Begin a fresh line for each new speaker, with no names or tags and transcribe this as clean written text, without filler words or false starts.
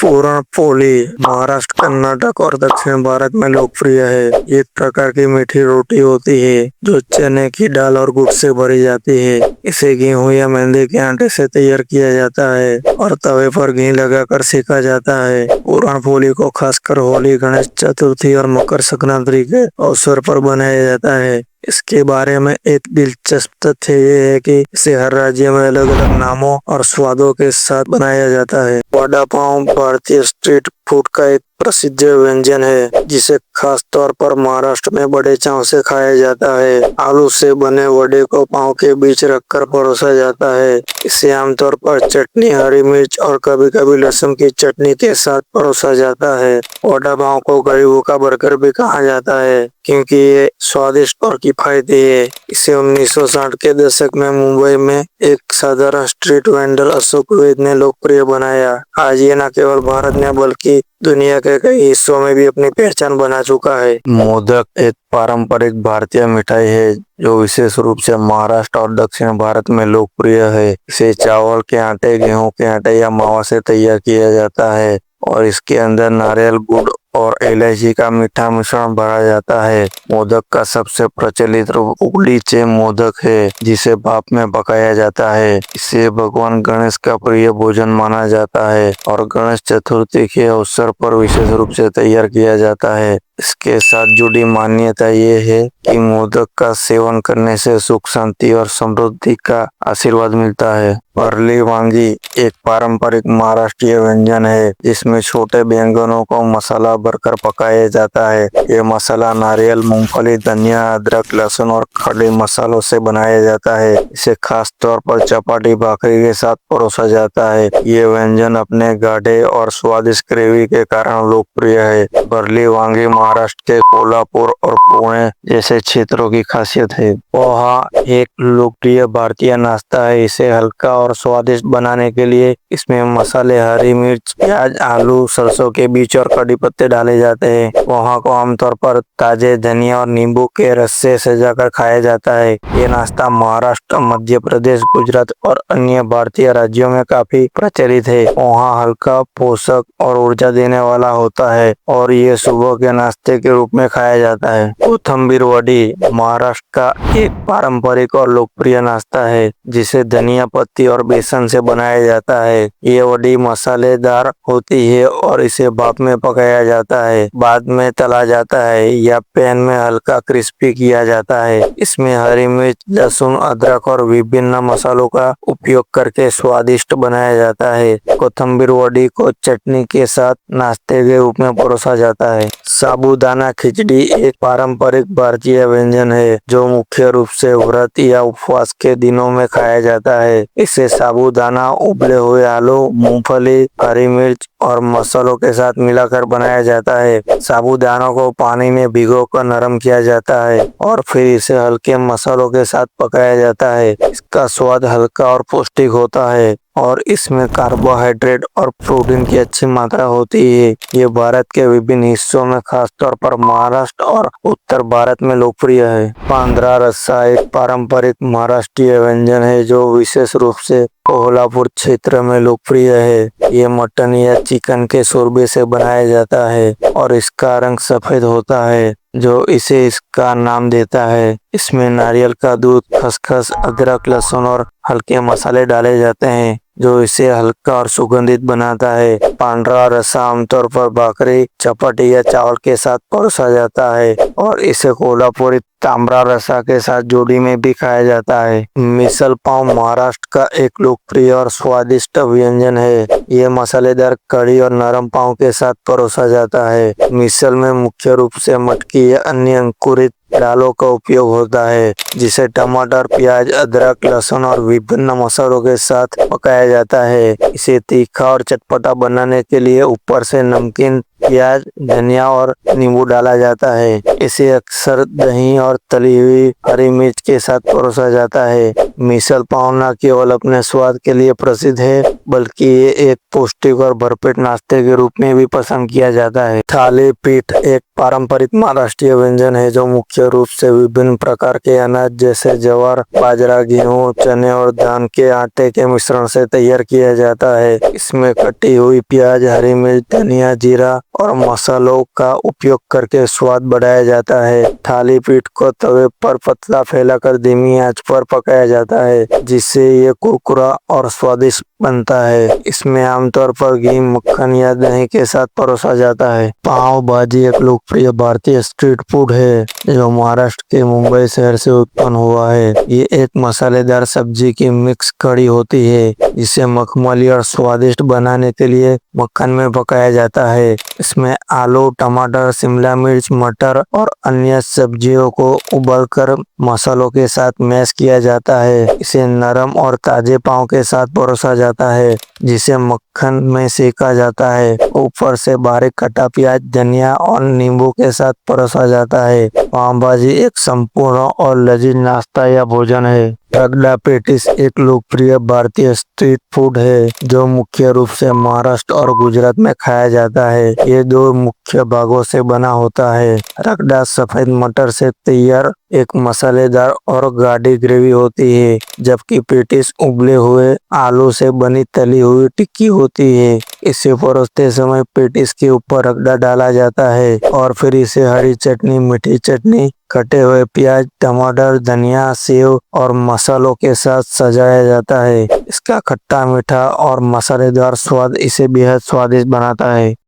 पूरण पोली महाराष्ट्र, कर्नाटक और दक्षिण भारत में लोकप्रिय है। एक प्रकार की मीठी रोटी होती है जो चने की दाल और गुड़ से भरी जाती है। इसे गेहूं या मैदे के आटे से तैयार किया जाता है और तवे पर घी लगाकर सेका जाता है। पूरण पोली को खासकर होली, गणेश चतुर्थी और मकर संक्रांति के अवसर पर बनाया जाता है। इसके बारे में एक दिलचस्प तथ्य ये है कि इसे हर राज्य में अलग अलग नामों और स्वादों के साथ बनाया जाता है। वड़ा पाव भारतीय स्ट्रीट फूड का एक प्रसिद्ध व्यंजन है जिसे खास तौर पर महाराष्ट्र में बड़े चाव से खाया जाता है। आलू से बने वड़े को पाव के बीच रखकर परोसा जाता है। इसे आमतौर पर चटनी, हरी मिर्च और कभी कभी लहसुन की चटनी के साथ परोसा जाता है। वड़ा पाव को गरीबों का बर्गर भी कहा जाता है क्योंकि ये स्वादिष्ट और किफायती है। इसे 1960 के दशक में मुंबई में एक साधारण स्ट्रीट वेंडर अशोक वैद ने लोकप्रिय बनाया। आज ये न केवल भारत में बल्कि दुनिया के कई हिस्सों में भी अपनी पहचान बना चुका है। मोदक एक पारंपरिक भारतीय मिठाई है जो विशेष रूप से महाराष्ट्र और दक्षिण भारत में लोकप्रिय है। इसे चावल के आटे, गेहूं के आटे या मावा से तैयार किया जाता है और इसके अंदर नारियल, गुड़ और इलायची का मीठा मिश्रण भरा जाता है। मोदक का सबसे प्रचलित रूप उकडीचे मोदक है जिसे भाप में पकाया जाता है। इसे भगवान गणेश का प्रिय भोजन माना जाता है और गणेश चतुर्थी के अवसर पर विशेष रूप से तैयार किया जाता है। इसके साथ जुड़ी मान्यता ये है कि मोदक का सेवन करने से सुख, शांति और समृद्धि का आशीर्वाद मिलता है। भरली वांगी एक पारंपरिक महाराष्ट्रीय व्यंजन है जिसमें छोटे बैंगनों को मसाला भरकर पकाया जाता है। ये मसाला नारियल, मूंगफली, धनिया, अदरक, लहसुन और खड़े मसालों से बनाया जाता है। इसे खास तौर पर चपाटी, भाकरी के साथ परोसा जाता है। ये व्यंजन अपने गाढ़े और स्वादिष्ट ग्रेवी के कारण लोकप्रिय है। भरली वांगी महाराष्ट्र के कोल्हापुर और पुणे जैसे क्षेत्रों की खासियत है। पोहा एक लोकप्रिय भारतीय नाश्ता है। इसे हल्का और स्वादिष्ट बनाने के लिए इसमें मसाले, हरी मिर्च, प्याज, आलू, सरसों के बीज और कड़ी पत्ते डाले जाते हैं। पोहा को आमतौर पर ताजे धनिया और नींबू के रस से सजाकर खाया जाता है। ये नाश्ता महाराष्ट्र, मध्य प्रदेश, गुजरात और अन्य भारतीय राज्यों में काफी प्रचलित है। पोहा हल्का, पोषक और ऊर्जा देने वाला होता है और ये सुबह के नाश्ते के रूप में खाया जाता है। कोथिंबीर वड़ी महाराष्ट्र का एक पारंपरिक और लोकप्रिय नाश्ता है जिसे धनिया पत्ती और बेसन से बनाया जाता है। ये वड़ी मसालेदार होती है और इसे भाप में पकाया जाता है, बाद में तला जाता है या पैन में हल्का क्रिस्पी किया जाता है। इसमें हरी मिर्च, लहसुन, अदरक और विभिन्न मसालों का उपयोग करके स्वादिष्ट बनाया जाता है। कोथिंबीर वड़ी को चटनी के साथ नाश्ते के रूप में परोसा जाता है। साबूदाना खिचड़ी एक पारंपरिक भारतीय व्यंजन है जो मुख्य रूप से व्रत या उपवास के दिनों में खाया जाता है। इसे साबूदाना, उबले हुए आलू, मूंगफली, हरी मिर्च और मसालों के साथ मिलाकर बनाया जाता है। साबूदाना को पानी में भिगोकर नरम किया जाता है और फिर इसे हल्के मसालों के साथ पकाया जाता है। इसका स्वाद हल्का और पौष्टिक होता है और इसमें कार्बोहाइड्रेट और प्रोटीन की अच्छी मात्रा होती है। ये भारत के विभिन्न हिस्सों में खासतौर पर महाराष्ट्र और उत्तर भारत में लोकप्रिय है। पांढरा रस्सा एक पारंपरिक महाराष्ट्रीय व्यंजन है जो विशेष रूप से कोल्हापुर क्षेत्र में लोकप्रिय है। ये मटन या चिकन के शोरबे से बनाया जाता है और इसका रंग सफेद होता है जो इसे इसका नाम देता है। इसमें नारियल का दूध, खसखस, अदरक, लहसुन और हल्के मसाले डाले जाते हैं जो इसे हल्का और सुगंधित बनाता है। पांढरा रसा आमतौर पर भाकरी, चपाटी या चावल के साथ परोसा जाता है और इसे कोल्हापुरी तांबड़ा रसा के साथ जोड़ी में भी खाया जाता है। मिसल पाव महाराष्ट्र का एक लोकप्रिय और स्वादिष्ट व्यंजन है। ये मसालेदार कढ़ी और नरम पाव के साथ परोसा जाता है। मिसल में मुख्य रूप से मटकी या अन्य अंकुरित दालों का उपयोग होता है जिसे टमाटर, प्याज, अदरक, लहसुन और विभिन्न मसालों के साथ पकाया जाता है। इसे तीखा और चटपटा बनाने के लिए ऊपर से नमकीन प्याज, धनिया और नींबू डाला जाता है। इसे अक्सर दही और तली हुई हरी मिर्च के साथ परोसा जाता है। मिसल पाव न केवल अपने स्वाद के लिए प्रसिद्ध है, बल्कि ये एक पौष्टिक और भरपेट नाश्ते के रूप में भी पसंद किया जाता है। थाली पीठ एक पारंपरिक महाराष्ट्रीय व्यंजन है जो मुख्य रूप से विभिन्न प्रकार के अनाज जैसे ज्वार, बाजरा, गेहूं, चने और धान के आटे के मिश्रण से तैयार किया जाता है। इसमें कटी हुई प्याज, हरी मिर्च, धनिया, जीरा और मसालों का उपयोग करके स्वाद बढ़ाया जाता है। थाली पीठ को तवे पर पतला फैलाकर धीमी आंच पर पकाया जाता है, जिससे ये कुरकुरा और स्वादिष्ट बनता है। इसमें आमतौर पर घी, मक्खन या दही के साथ परोसा जाता है। पाव भाजी एक लोकप्रिय भारतीय स्ट्रीट फूड है जो महाराष्ट्र के मुंबई शहर से उत्पन्न हुआ है। ये एक मसालेदार सब्जी की मिक्स कड़ी होती है, जिसे मखमली और स्वादिष्ट बनाने के लिए मक्खन में पकाया जाता है। इसमें आलू, टमाटर, शिमला मिर्च, मटर और अन्य सब्जियों को उबालकर मसालों के साथ मैश किया जाता है। इसे नरम और ताजे पाव के साथ परोसा जाता है, जिसे मक्खन में सेका जाता है। ऊपर से बारीक कटा प्याज, धनिया और नींबू के साथ परोसा जाता है। पाव भाजी एक संपूर्ण और लजीज नाश्ता या भोजन है। रगड़ा पेटिस एक लोकप्रिय भारतीय स्ट्रीट फूड है जो मुख्य रूप से महाराष्ट्र और गुजरात में खाया जाता है। ये दो मुख्य भागों से बना होता है। रगड़ा सफेद मटर से तैयार एक मसालेदार और गाढ़ी ग्रेवी होती है, जबकि पेटिस उबले हुए आलू से बनी तली हुई टिक्की होती है। इसे परोसते समय पेटिस के ऊपर रगड़ा डाला जाता है और फिर इसे हरी चटनी, मीठी चटनी, कटे हुए प्याज, टमाटर, धनिया, सेव और मसालों के साथ सजाया जाता है। इसका खट्टा, मीठा और मसालेदार स्वाद इसे बेहद स्वादिष्ट बनाता है।